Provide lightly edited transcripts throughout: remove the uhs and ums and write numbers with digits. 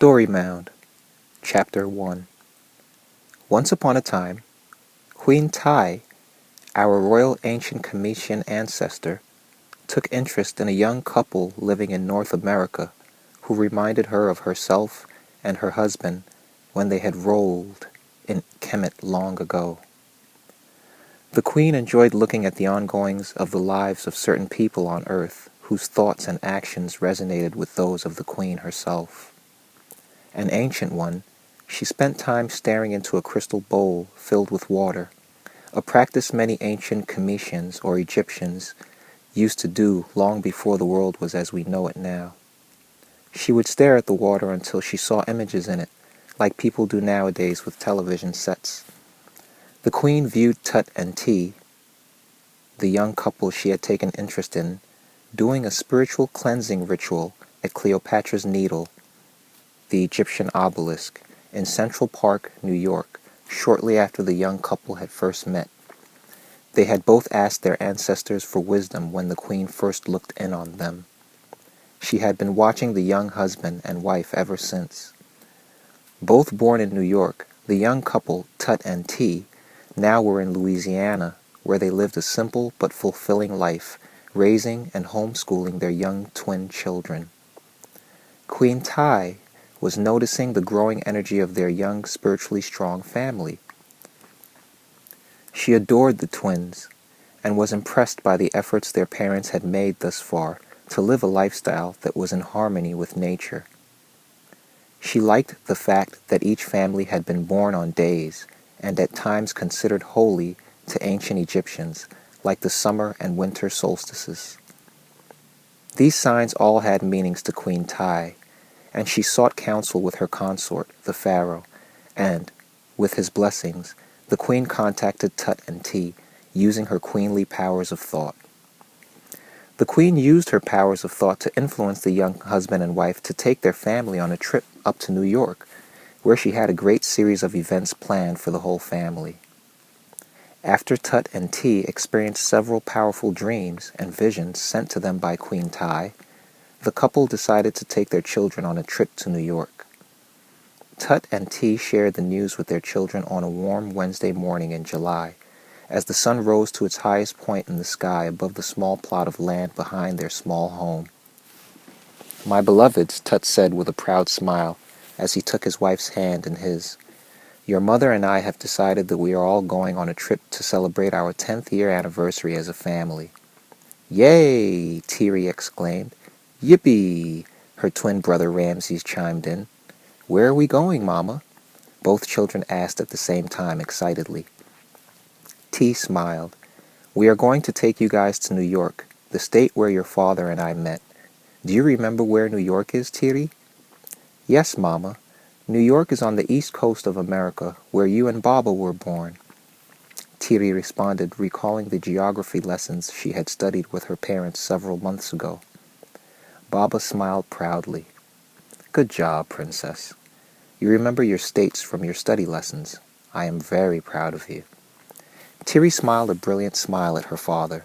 Story Mound, Chapter 1. Once upon a time, Queen Tai, our royal ancient Cometian ancestor, took interest in a young couple living in North America who reminded her of herself and her husband when they had rolled in Kemet long ago. The queen enjoyed looking at the ongoings of the lives of certain people on Earth whose thoughts and actions resonated with those of the queen herself. An ancient one, she spent time staring into a crystal bowl filled with water, a practice many ancient Cometians or Egyptians used to do long before the world was as we know it now. She would stare at the water until she saw images in it, like people do nowadays with television sets. The queen viewed Tut and Ti, the young couple she had taken interest in, doing a spiritual cleansing ritual at Cleopatra's Needle, the Egyptian obelisk, in Central Park, New York, shortly after the young couple had first met. They had both asked their ancestors for wisdom when the queen first looked in on them. She had been watching the young husband and wife ever since. Both born in New York, the young couple, Tut and Ti, now were in Louisiana, where they lived a simple but fulfilling life, raising and homeschooling their young twin children. Queen Tai was noticing the growing energy of their young, spiritually strong family. She adored the twins and was impressed by the efforts their parents had made thus far to live a lifestyle that was in harmony with nature. She liked the fact that each family had been born on days and at times considered holy to ancient Egyptians, like the summer and winter solstices. These signs all had meanings to Queen Tai, and she sought counsel with her consort, the pharaoh, and, with his blessings, the queen contacted Tut and Ti, using her queenly powers of thought. The queen used her powers of thought to influence the young husband and wife to take their family on a trip up to New York, where she had a great series of events planned for the whole family. After Tut and Ti experienced several powerful dreams and visions sent to them by Queen Tai, the couple decided to take their children on a trip to New York. Tut and Ti shared the news with their children on a warm Wednesday morning in July, as the sun rose to its highest point in the sky above the small plot of land behind their small home. "My beloveds," Tut said with a proud smile as he took his wife's hand in his, "your mother and I have decided that we are all going on a trip to celebrate our 10th year anniversary as a family." "Yay!" Tiri exclaimed. "Yippee!" her twin brother Ramses chimed in. "Where are we going, Mama?" both children asked at the same time excitedly. T smiled. "We are going to take you guys to New York, the state where your father and I met. Do you remember where New York is, Tiri?" "Yes, Mama. New York is on the east coast of America, where you and Baba were born," Tiri responded, recalling the geography lessons she had studied with her parents several months ago. Baba smiled proudly. "Good job, Princess. You remember your states from your study lessons. I am very proud of you." Tiri smiled a brilliant smile at her father.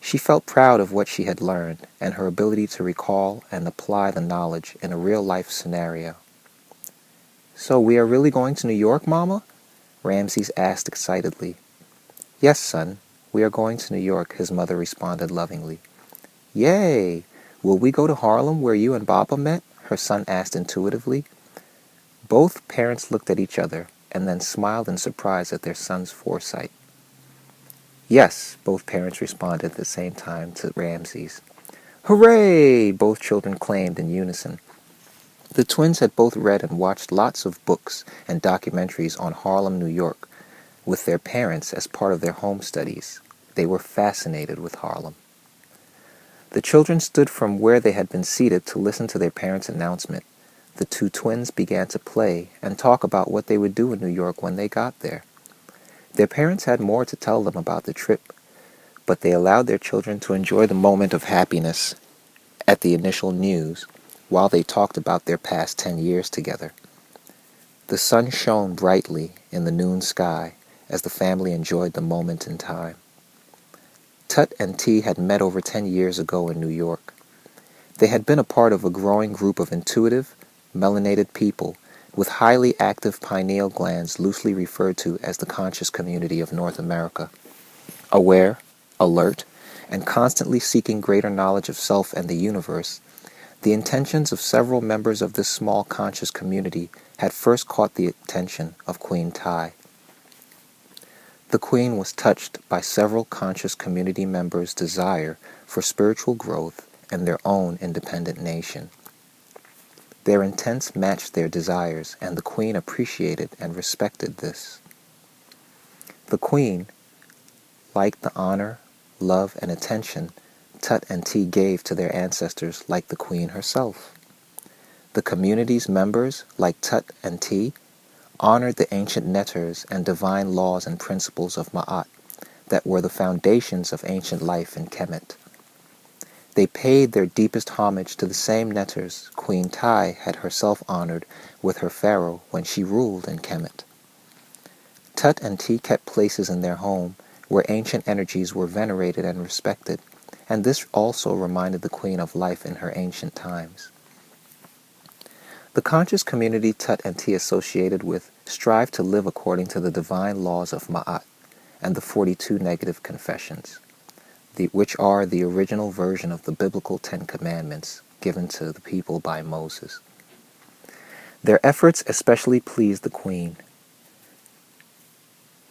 She felt proud of what she had learned and her ability to recall and apply the knowledge in a real-life scenario. "So we are really going to New York, Mama?" Ramses asked excitedly. "Yes, son, we are going to New York," his mother responded lovingly. "Yay! Will we go to Harlem where you and Baba met?" her son asked intuitively. Both parents looked at each other and then smiled in surprise at their son's foresight. "Yes," both parents responded at the same time to Ramses. "Hooray!" both children claimed in unison. The twins had both read and watched lots of books and documentaries on Harlem, New York, with their parents as part of their home studies. They were fascinated with Harlem. The children stood from where they had been seated to listen to their parents' announcement. The two twins began to play and talk about what they would do in New York when they got there. Their parents had more to tell them about the trip, but they allowed their children to enjoy the moment of happiness at the initial news while they talked about their past 10 years together. The sun shone brightly in the noon sky as the family enjoyed the moment in time. Tut and Ti had met over 10 years ago in New York. They had been a part of a growing group of intuitive, melanated people with highly active pineal glands loosely referred to as the conscious community of North America. Aware, alert, and constantly seeking greater knowledge of self and the universe, the intentions of several members of this small conscious community had first caught the attention of Queen Tai. The Queen was touched by several conscious community members' desire for spiritual growth and their own independent nation. Their intents matched their desires, and the Queen appreciated and respected this. The Queen liked the honor, love, and attention Tut and Ti gave to their ancestors like the Queen herself. The community's members, like Tut and Ti, honored the ancient netters and divine laws and principles of Ma'at that were the foundations of ancient life in Kemet. They paid their deepest homage to the same netters Queen Tai had herself honored with her pharaoh when she ruled in Kemet. Tut and Ti kept places in their home where ancient energies were venerated and respected, and this also reminded the Queen of life in her ancient times. The conscious community Tut and Ti associated with strived to live according to the divine laws of Ma'at and the 42 negative confessions, which are the original version of the biblical 10 Commandments given to the people by Moses. Their efforts especially pleased the Queen.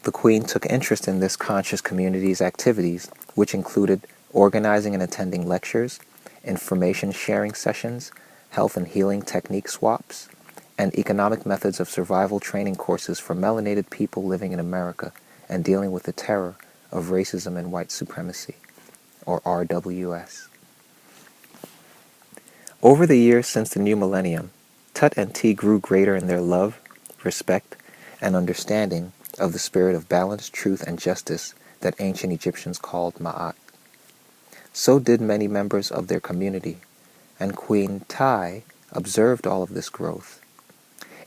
The Queen took interest in this conscious community's activities, which included organizing and attending lectures, information sharing sessions, health and healing technique swaps, and economic methods of survival training courses for melanated people living in America and dealing with the terror of racism and white supremacy, or RWS. Over the years since the new millennium, Tut and Ti grew greater in their love, respect, and understanding of the spirit of balance, truth, and justice that ancient Egyptians called Ma'at. So did many members of their community, and Queen Tai observed all of this growth.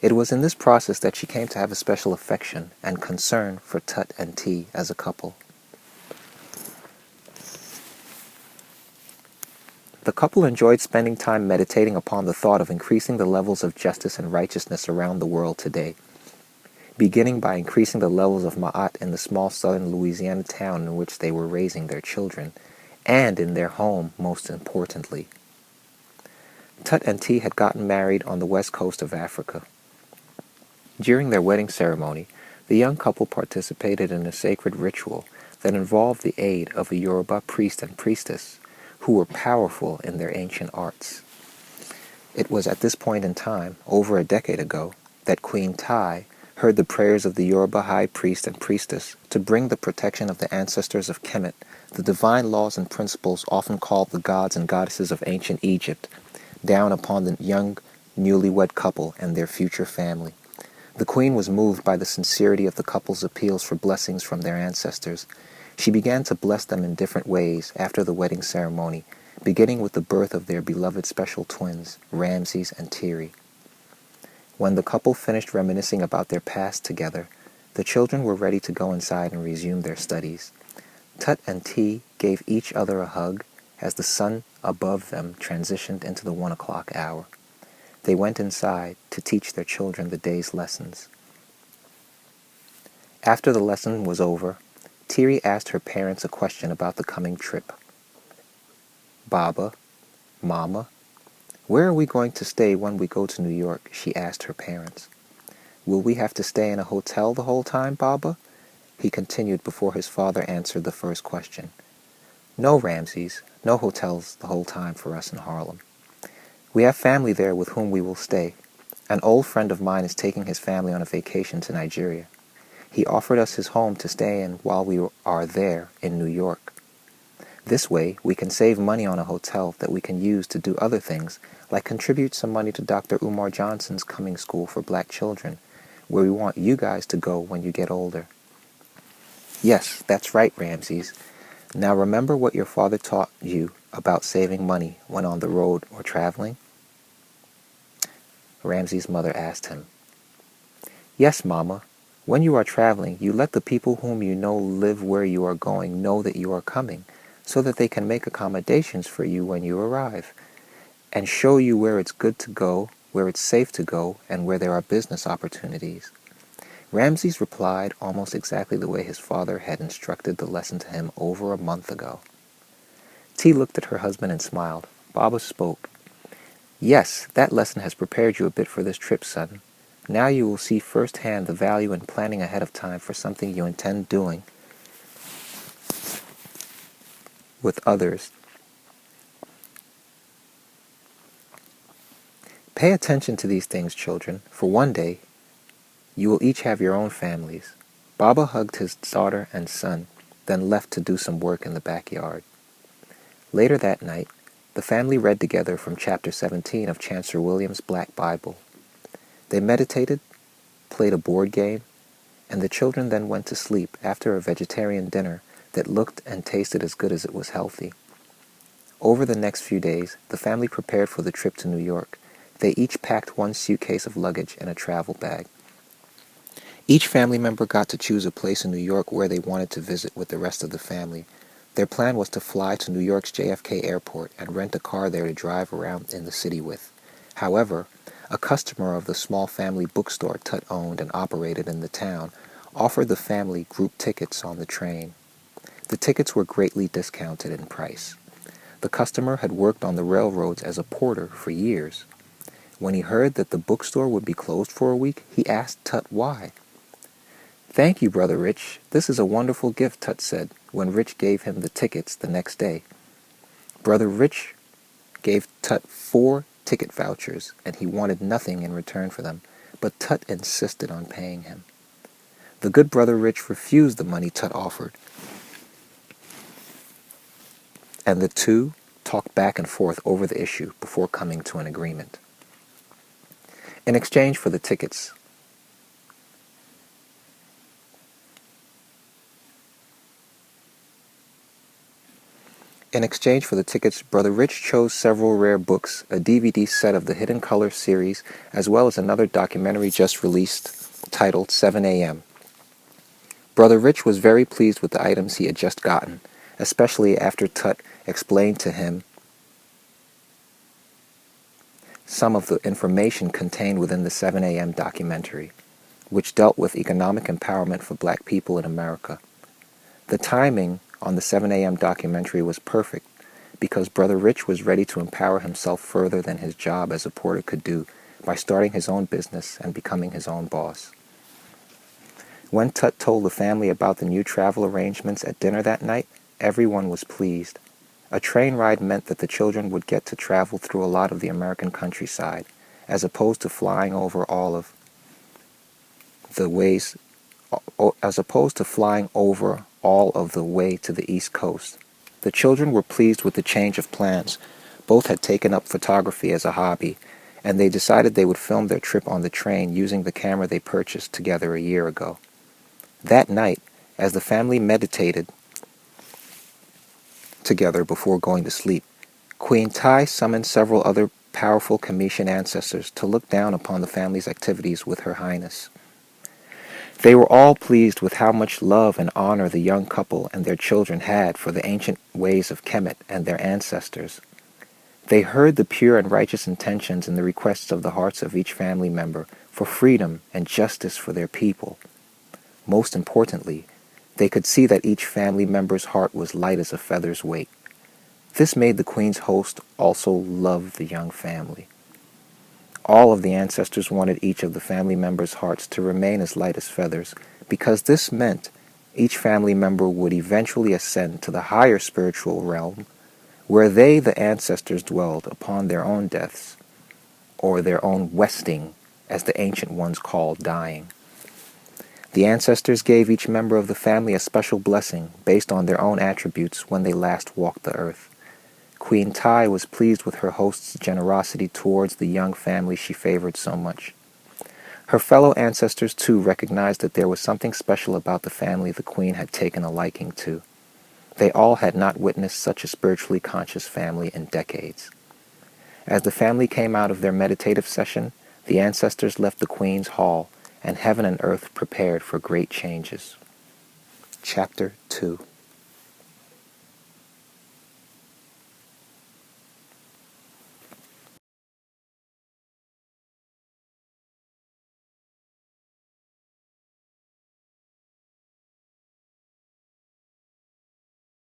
It was in this process that she came to have a special affection and concern for Tut and Ti as a couple. The couple enjoyed spending time meditating upon the thought of increasing the levels of justice and righteousness around the world today, beginning by increasing the levels of Ma'at in the small southern Louisiana town in which they were raising their children, and in their home, most importantly. Tut and Ti had gotten married on the west coast of Africa. During their wedding ceremony, the young couple participated in a sacred ritual that involved the aid of a Yoruba priest and priestess who were powerful in their ancient arts. It was at this point in time, over a decade ago, that Queen Tai heard the prayers of the Yoruba high priest and priestess to bring the protection of the ancestors of Kemet, the divine laws and principles often called the gods and goddesses of ancient Egypt, down upon the young, newlywed couple and their future family. The Queen was moved by the sincerity of the couple's appeals for blessings from their ancestors. She began to bless them in different ways after the wedding ceremony, beginning with the birth of their beloved special twins, Ramses and Tiri. When the couple finished reminiscing about their past together, the children were ready to go inside and resume their studies. Tut and Ti gave each other a hug as the sun above them transitioned into the 1 o'clock hour. They went inside to teach their children the day's lessons. After the lesson was over, Tiri asked her parents a question about the coming trip. "Baba, Mama, where are we going to stay when we go to New York?" she asked her parents. "Will we have to stay in a hotel the whole time, Baba?" he continued before his father answered the first question. "No, Ramses, no hotels the whole time for us in Harlem. We have family there with whom we will stay. An old friend of mine is taking his family on a vacation to Nigeria. He offered us his home to stay in while we are there in New York. This way, we can save money on a hotel that we can use to do other things, like contribute some money to Dr. Umar Johnson's coming school for black children, where we want you guys to go when you get older." "Yes, that's right, Ramses. Now remember what your father taught you about saving money when on the road or traveling?" Ramses' mother asked him. "Yes, Mama. When you are traveling, you let the people whom you know live where you are going know that you are coming, so that they can make accommodations for you when you arrive, and show you where it's good to go where it's safe to go, and where there are business opportunities. Ramses replied almost exactly the way his father had instructed the lesson to him over a month ago. T looked at her husband and smiled. Baba spoke. Yes, that lesson has prepared you a bit for this trip, son. Now you will see firsthand the value in planning ahead of time for something you intend doing with others. Pay attention to these things, children, for one day you will each have your own families. Baba hugged his daughter and son, then left to do some work in the backyard. Later that night, the family read together from chapter 17 of Chancellor William's Black Bible. They meditated, played a board game, and the children then went to sleep after a vegetarian dinner that looked and tasted as good as it was healthy. Over the next few days, the family prepared for the trip to New York. They each packed one suitcase of luggage and a travel bag. Each family member got to choose a place in New York where they wanted to visit with the rest of the family. Their plan was to fly to New York's JFK Airport and rent a car there to drive around in the city with. However, a customer of the small family bookstore Tut owned and operated in the town offered the family group tickets on the train. The tickets were greatly discounted in price. The customer had worked on the railroads as a porter for years. When he heard that the bookstore would be closed for a week, he asked Tut why. "Thank you, Brother Rich. This is a wonderful gift," Tut said, when Rich gave him the tickets the next day. Brother Rich gave Tut 4 ticket vouchers, and he wanted nothing in return for them, but Tut insisted on paying him. The good Brother Rich refused the money Tut offered, and the two talked back and forth over the issue before coming to an agreement. In exchange for the tickets, Brother Rich chose several rare books, a DVD set of the Hidden Color series, as well as another documentary just released titled 7 a.m. Brother Rich was very pleased with the items he had just gotten, especially after Tut explained to him some of the information contained within the 7 a.m. documentary, which dealt with economic empowerment for black people in America. The timing on the 7 a.m. documentary was perfect because Brother Rich was ready to empower himself further than his job as a porter could do by starting his own business and becoming his own boss. When Tut told the family about the new travel arrangements at dinner that night, everyone was pleased. A train ride meant that the children would get to travel through a lot of the American countryside, as opposed to flying over all of the way to the East Coast. The children were pleased with the change of plans. Both had taken up photography as a hobby, and they decided they would film their trip on the train using the camera they purchased together a year ago. That night, as the family meditated together before going to sleep, Queen Tai summoned several other powerful Cometian ancestors to look down upon the family's activities with Her Highness. They were all pleased with how much love and honor the young couple and their children had for the ancient ways of Kemet and their ancestors. They heard the pure and righteous intentions and the requests of the hearts of each family member for freedom and justice for their people. Most importantly, they could see that each family member's heart was light as a feather's weight. This made the Queen's host also love the young family. All of the ancestors wanted each of the family members' hearts to remain as light as feathers, because this meant each family member would eventually ascend to the higher spiritual realm, where they, the ancestors, dwelled upon their own deaths, or their own westing, as the ancient ones called dying. The ancestors gave each member of the family a special blessing based on their own attributes when they last walked the earth. Queen Tai was pleased with her host's generosity towards the young family she favored so much. Her fellow ancestors, too, recognized that there was something special about the family the Queen had taken a liking to. They all had not witnessed such a spiritually conscious family in decades. As the family came out of their meditative session, the ancestors left the Queen's hall, and heaven and earth prepared for great changes. Chapter 2.